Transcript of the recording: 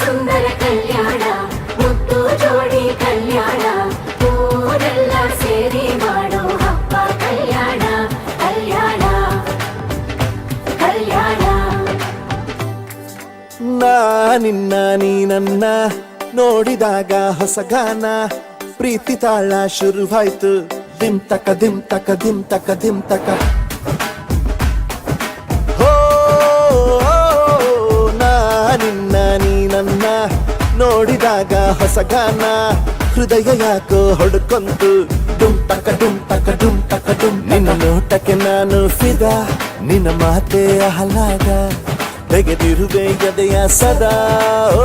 ಸುಂದರ ಕಲ್ಯಾಣ ಮುತ್ತು ಜೋಡಿ ಕಲ್ಯಾಣ ಊರೆಲ್ಲ ಸೇರಿ ಮಾಡೋ ಹಬ್ಬ ಕಲ್ಯಾಣ ಕಲ್ಯಾಣ ಕಲ್ಯಾಣ. ನಾ ನಿನ್ನ ನೀ ನನ್ನ ನೋಡಿದಾಗ ಹೊಸಗಾನ ಪ್ರೀತಿ ತಾಳ ಶುರುವಾಯ್ತು ದಿಮ್ ತಕ ದಿಮ್ ತಕ ದಿಮ್ ತಕ ದಿಮ್ ತಕ. ಹೋ ನಾ ನಿನ್ನ ನೀ ನನ್ನ ನೋಡಿದಾಗ ಹೊಸಗಾನ ಹೃದಯ ಯಾಕೋ ಹೊಡ್ಕೊಂತು ಡುಮ್ ತಕ ಡುಮ್ ತಕ ಡುಮ್ ತಕ ಡುಮ್. ನಿನ್ನ ನೋಟಕ್ಕೆ ನಾನು ಫಿದಾ ನಿನ್ನ ಮಾತೆ ಆಹ್ಲಾದ ತೆಗೆದಿರುವೆ ಎದೆಯ ಸದಾ. ಓ